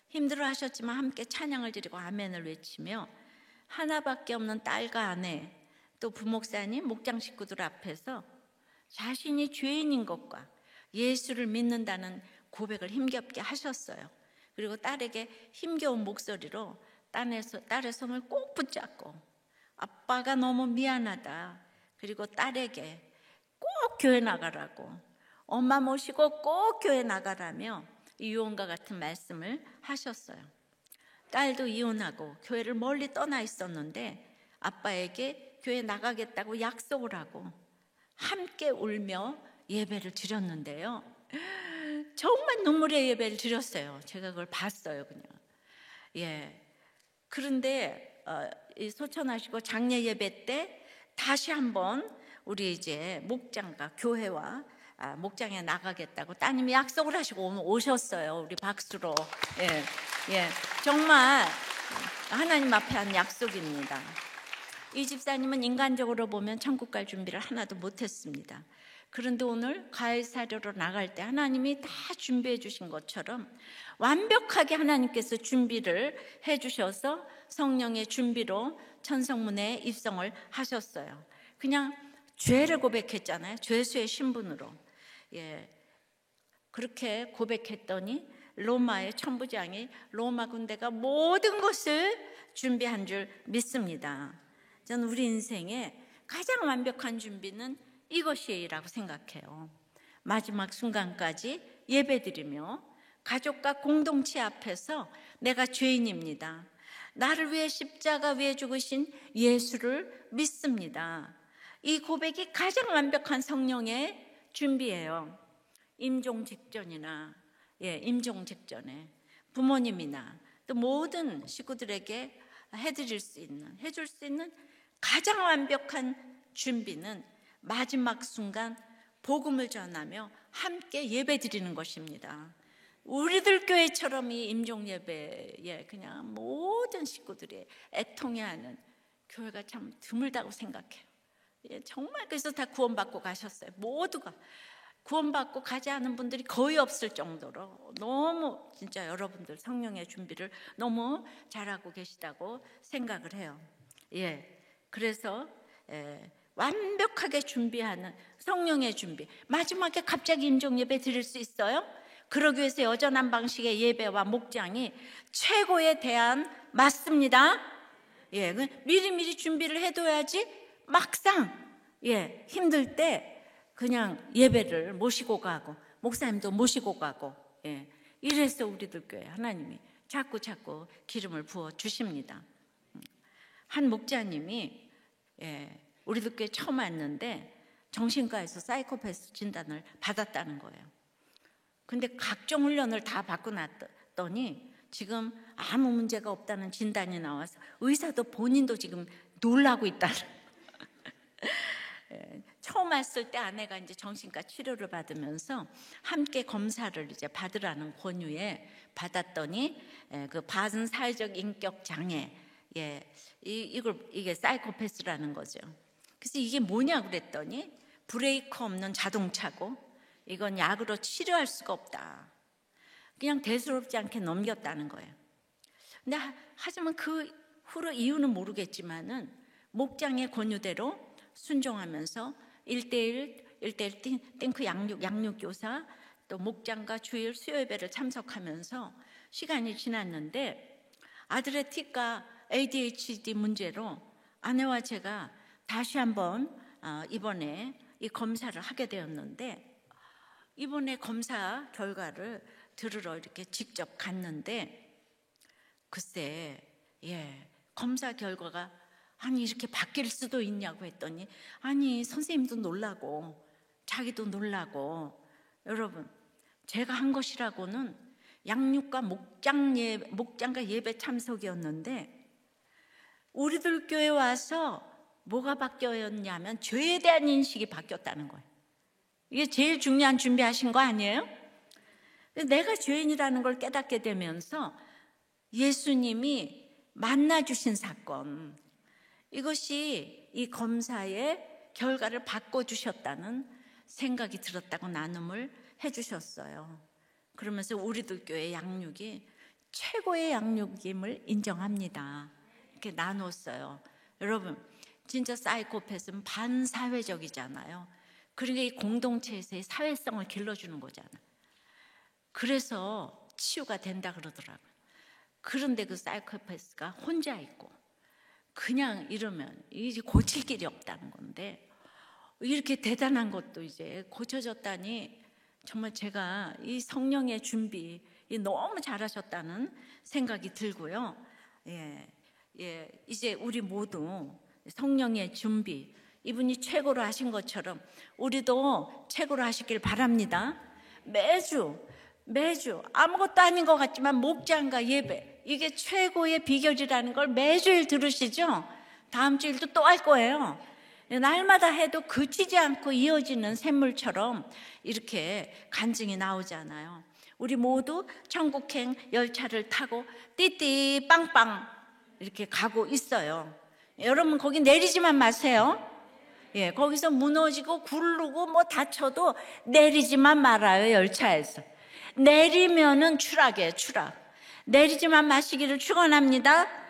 힘들어 하셨지만 함께 찬양을 드리고 아멘을 외치며 하나밖에 없는 딸과 아내, 또 부목사님, 목장 식구들 앞에서 자신이 죄인인 것과 예수를 믿는다는 고백을 힘겹게 하셨어요. 그리고 딸에게 힘겨운 목소리로 딸의 손을 꼭 붙잡고 아빠가 너무 미안하다, 그리고 딸에게 꼭 교회 나가라고, 엄마 모시고 꼭 교회 나가라며 유언과 같은 말씀을 하셨어요. 딸도 이혼하고 교회를 멀리 떠나 있었는데 아빠에게 교회 나가겠다고 약속을 하고 함께 울며 예배를 드렸는데요, 정말 눈물의 예배를 드렸어요. 제가 그걸 봤어요, 그냥. 그런데 이 소천하시고 장례 예배 때 다시 한번 우리 이제 목장과 교회와 목장에 나가겠다고 따님이 약속을 하시고 오늘 오셨어요. 우리 박수로. 정말 하나님 앞에 한 약속입니다. 이 집사님은 인간적으로 보면 천국 갈 준비를 하나도 못했습니다. 그런데 오늘 가해사료로 나갈 때 하나님이 다 준비해 주신 것처럼 완벽하게 하나님께서 준비를 해 주셔서 성령의 준비로 천성문에 입성을 하셨어요. 그냥 죄를 고백했잖아요. 죄수의 신분으로. 그렇게 고백했더니 로마의 천부장이 로마 군대가 모든 것을 준비한 줄 믿습니다. 저는 우리 인생에 가장 완벽한 준비는 이것이라고 생각해요. 마지막 순간까지 예배드리며 가족과 공동체 앞에서 내가 죄인입니다, 나를 위해 십자가 위에 죽으신 예수를 믿습니다. 이 고백이 가장 완벽한 성령의 준비예요. 임종 직전이나 임종 직전에 부모님이나 또 모든 식구들에게 해줄 수 있는 가장 완벽한 준비는 마지막 순간 복음을 전하며 함께 예배드리는 것입니다. 우리들 교회처럼 이 임종 예배에 그냥 모든 식구들이 애통해하는 교회가 참 드물다고 생각해요. 정말 그래서 다 구원받고 가셨어요. 모두가 구원받고 가지 않은 분들이 거의 없을 정도로 너무 진짜 여러분들 성령의 준비를 너무 잘하고 계시다고 생각을 해요. 그래서 완벽하게 준비하는 성령의 준비, 마지막에 갑자기 임종 예배 드릴 수 있어요? 그러기 위해서 여전한 방식의 예배와 목장이 최고의 대안 맞습니다. 미리미리 준비를 해둬야지 막상 힘들 때 그냥 예배를 모시고 가고 목사님도 모시고 가고 이래서 우리들 교회 하나님이 자꾸 기름을 부어 주십니다. 한 목자님이 우리들 교회 처음 왔는데 정신과에서 사이코패스 진단을 받았다는 거예요. 근데 각종 훈련을 다 받고 났더니 지금 아무 문제가 없다는 진단이 나와서 의사도 본인도 지금 놀라고 있다는. 처음 왔을 때 아내가 이제 정신과 치료를 받으면서 함께 검사를 이제 받으라는 권유에 받았더니 그 반사회적 인격 장애, 이게 사이코패스라는 거죠. 그래서 이게 뭐냐 그랬더니 브레이크 없는 자동차고 이건 약으로 치료할 수가 없다. 그냥 대수롭지 않게 넘겼다는 거예요. 근데 하지만 그 후로 이유는 모르겠지만은 목장의 권유대로 순종하면서 1대1 띵크 양육교사 또 목장과 주일 수요예배를 참석하면서 시간이 지났는데 아들의 틱과 ADHD 문제로 아내와 제가 다시 한번 이번에 이 검사를 하게 되었는데, 이번에 검사 결과를 들으러 이렇게 직접 갔는데 글쎄 검사 결과가 아니 이렇게 바뀔 수도 있냐고 했더니 아니 선생님도 놀라고 자기도 놀라고. 여러분, 제가 한 것이라고는 양육과 목장과 예배 참석이었는데 우리들 교회 와서 뭐가 바뀌었냐면 죄에 대한 인식이 바뀌었다는 거예요. 이게 제일 중요한 준비하신 거 아니에요? 내가 죄인이라는 걸 깨닫게 되면서 예수님이 만나주신 사건, 이것이 이 검사의 결과를 바꿔주셨다는 생각이 들었다고 나눔을 해주셨어요. 그러면서 우리들 교회 양육이 최고의 양육임을 인정합니다. 이렇게 나눴어요. 여러분, 진짜 사이코패스는 반사회적이잖아요. 그러니까 이 공동체에서의 사회성을 길러주는 거잖아요. 그래서 치유가 된다 그러더라고요. 그런데 그 사이코패스가 혼자 있고 그냥 이러면 이제 고칠 길이 없다는 건데, 이렇게 대단한 것도 이제 고쳐졌다니 정말 제가 이 성령의 준비 너무 잘하셨다는 생각이 들고요. 이제 우리 모두 성령의 준비, 이분이 최고로 하신 것처럼 우리도 최고로 하시길 바랍니다. 매주 아무것도 아닌 것 같지만 목장과 예배, 이게 최고의 비결이라는 걸 매주일 들으시죠? 다음 주일도 또 할 거예요. 날마다 해도 그치지 않고 이어지는 샘물처럼 이렇게 간증이 나오잖아요. 우리 모두 천국행 열차를 타고 띠띠 빵빵 이렇게 가고 있어요. 여러분, 거기 내리지만 마세요. 거기서 무너지고 굴르고 뭐 다쳐도 내리지만 말아요. 열차에서 내리면은 추락이에요. 추락. 내리지만 마시기를 축원합니다.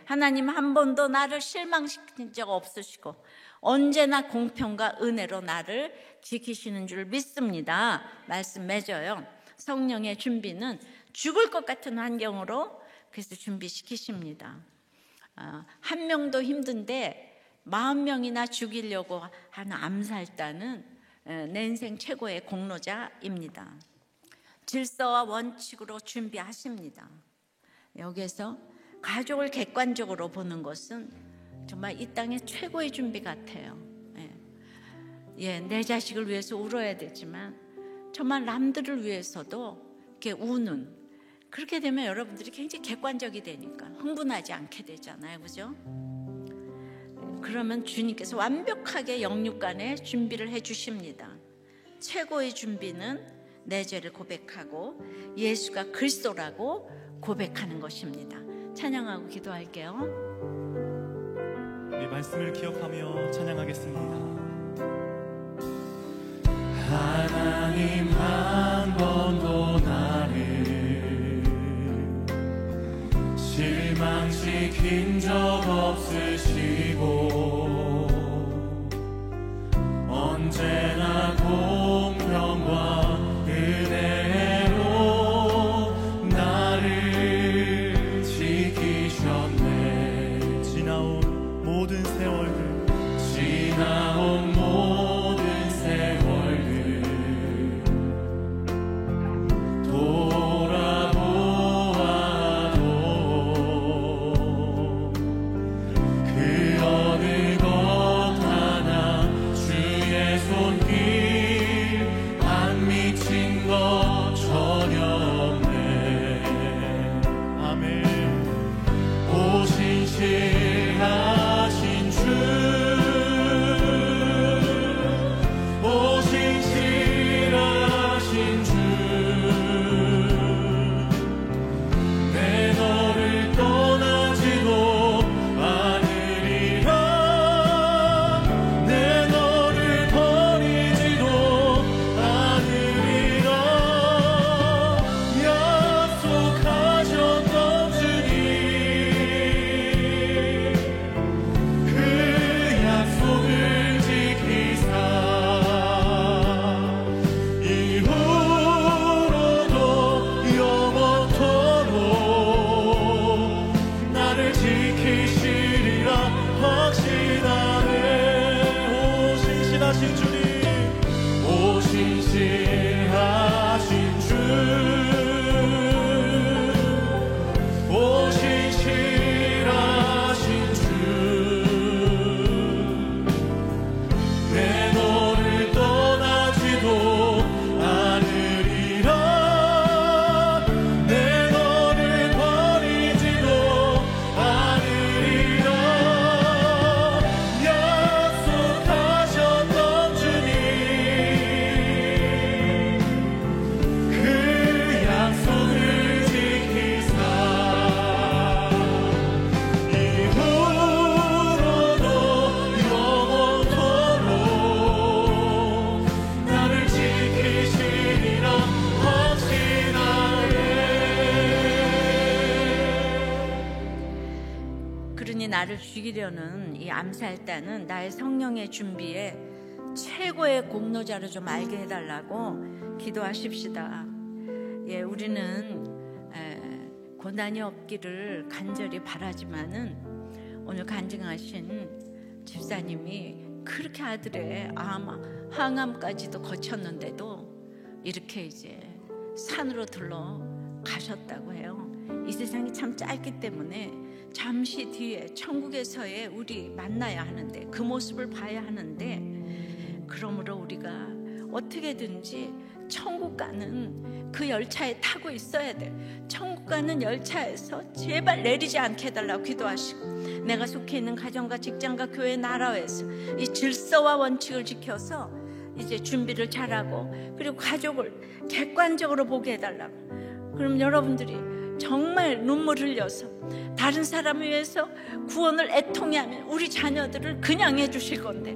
하나님 한 번도 나를 실망시킨 적 없으시고 언제나 공평과 은혜로 나를 지키시는 줄 믿습니다. 말씀 맺어요. 성령의 준비는 죽을 것 같은 환경으로 그래서 준비시키십니다. 한 명도 힘든데 40명이나 죽이려고 하는 암살단은 내 인생 최고의 공로자입니다. 질서와 원칙으로 준비하십니다. 여기에서 가족을 객관적으로 보는 것은 정말 이 땅의 최고의 준비 같아요. 내 자식을 위해서 울어야 되지만 정말 남들을 위해서도 이렇게 우는, 그렇게 되면 여러분들이 굉장히 객관적이 되니까 흥분하지 않게 되잖아요. 그죠? 그러면 주님께서 완벽하게 영육간에 준비를 해주십니다. 최고의 준비는 내 죄를 고백하고 예수가 그리스도라고 고백하는 것입니다. 찬양하고 기도할게요. 이 말씀을 기억하며 찬양하겠습니다. 하나님 한 번도 나를 실망시킨 적 없으시고 언제나 공평과 은혜로 나를 지키셨네. 지나온 모든 세월들 돌아보아도 그 어느 것 하나 주의 손길 안 미친 것 전혀 없네. 아멘. 오 신실하신 주, 오 신실하신 주, 내 너를 떠나지도 않으리라. 내 너를 버리지도 않으리라. 지키시리라 확신하네. 오 신실하신 주님, 오 신실하신 주, 오 신실하신 주, 내 너를 떠나지도 않으리라. 내 너를 버리지도 않으리라. 약속하셨던 주님, 그 약속을 지키사 이후로도 영원토록 나를 지키시리라 확신하네. 그러니 나를 죽이려는 이 암살단은 나의 성령의 준비에 최고의 공로자로 좀 알게 해달라고 기도하십시다. 예, 우리는 고난이 없기를 간절히 바라지만은 오늘 간증하신 집사님이 그렇게 아들의 항암까지도 거쳤는데도 이렇게 이제 산으로 들러가셨다고 해요. 이 세상이 참 짧기 때문에 잠시 뒤에 천국에서의 우리 만나야 하는데, 그 모습을 봐야 하는데, 그러므로 우리가 어떻게든지 천국 가는 그 열차에 타고 있어야 돼. 천국 가는 열차에서 제발 내리지 않게 해달라고 기도하시고, 내가 속해 있는 가정과 직장과 교회 나라에서 이 질서와 원칙을 지켜서 이제 준비를 잘하고, 그리고 가족을 객관적으로 보게 해달라고. 그럼 여러분들이 정말 눈물 흘려서 다른 사람을 위해서 구원을 애통해 하면 우리 자녀들을 그냥 해주실 건데,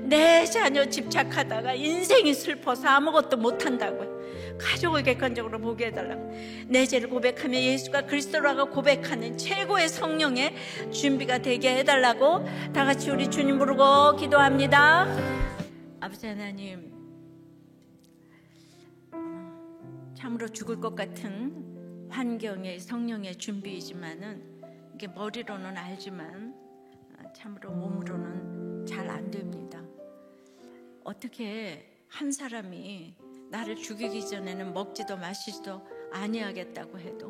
내 자녀 집착하다가 인생이 슬퍼서 아무것도 못한다고요. 가족을 객관적으로 보게 해달라고. 내 죄를 고백하며 예수가 그리스도라고 고백하는 최고의 성령의 준비가 되게 해달라고 다 같이 우리 주님 부르고 기도합니다. 아버지 하나님, 참으로 죽을 것 같은 환경의 성령의 준비이지만은 이게 머리로는 알지만 참으로 몸으로는 잘 안 됩니다. 어떻게 한 사람이 나를 죽이기 전에는 먹지도 마시지도 아니하겠다고 해도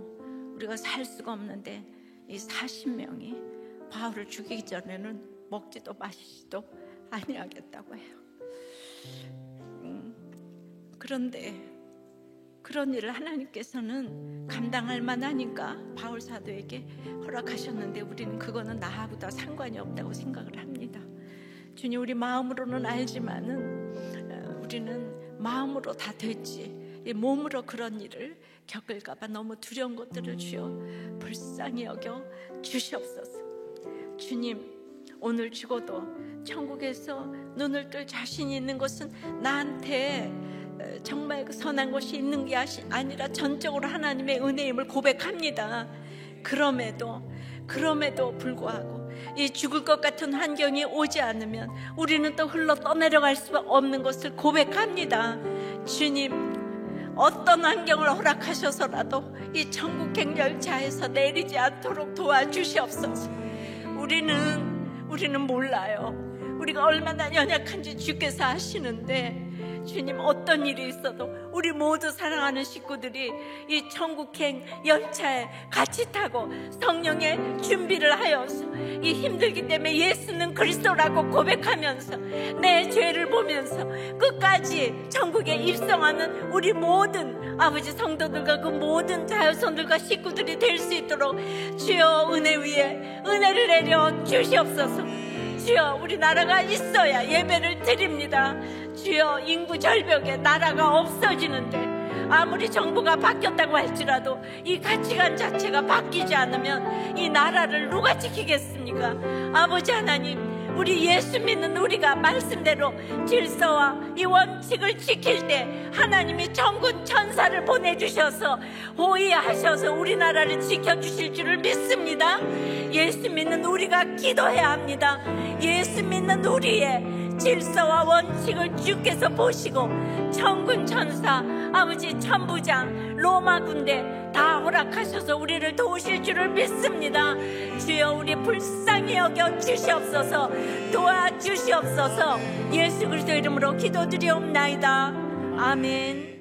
우리가 살 수가 없는데, 이 40명이 바울을 죽이기 전에는 먹지도 마시지도 아니하겠다고 해요. 그런데 그런 일을 하나님께서는 감당할 만하니까 바울 사도에게 허락하셨는데, 우리는 그거는 나하고도 상관이 없다고 생각을 합니다. 주님, 우리 마음으로는 알지만은 우리는 마음으로 다 됐지, 이 몸으로 그런 일을 겪을까봐 너무 두려운 것들을 주여 불쌍히 여겨 주시옵소서. 주님, 오늘 죽어도 천국에서 눈을 뜰 자신이 있는 것은 나한테 정말 선한 것이 있는 게 아니라 전적으로 하나님의 은혜임을 고백합니다. 그럼에도 불구하고 이 죽을 것 같은 환경이 오지 않으면 우리는 또 흘러 떠내려갈 수 없는 것을 고백합니다. 주님, 어떤 환경을 허락하셔서라도 이 천국행 열차에서 내리지 않도록 도와주시옵소서. 우리는 몰라요. 우리가 얼마나 연약한지 주께서 아시는데, 주님, 어떤 일이 있어도 우리 모두 사랑하는 식구들이 이 천국행 열차에 같이 타고 성령의 준비를 하여서 이 힘들기 때문에 예수는 그리스도라고 고백하면서 내 죄를 보면서 끝까지 천국에 입성하는 우리 모든 아버지 성도들과 그 모든 자녀손들과 식구들이 될 수 있도록 주여 은혜 위에 은혜를 내려 주시옵소서. 주여, 우리나라가 있어야 예배를 드립니다. 주여, 인구 절벽에 나라가 없어지는데 아무리 정부가 바뀌었다고 할지라도 이 가치관 자체가 바뀌지 않으면 이 나라를 누가 지키겠습니까? 아버지 하나님, 우리 예수 믿는 우리가 말씀대로 질서와 이 원칙을 지킬 때 하나님이 천군 천사를 보내주셔서 호위하셔서 우리나라를 지켜주실 줄을 믿습니다. 예수 믿는 우리가 기도해야 합니다. 예수 믿는 우리의 질서와 원칙을 주께서 보시고 천군 천사 아버지 천부장, 로마 군대 다 허락하셔서 우리를 도우실 줄을 믿습니다. 주여 우리 불쌍히 여겨 주시옵소서, 도와주시옵소서. 예수 그리스도 이름으로 기도드리옵나이다. 아멘.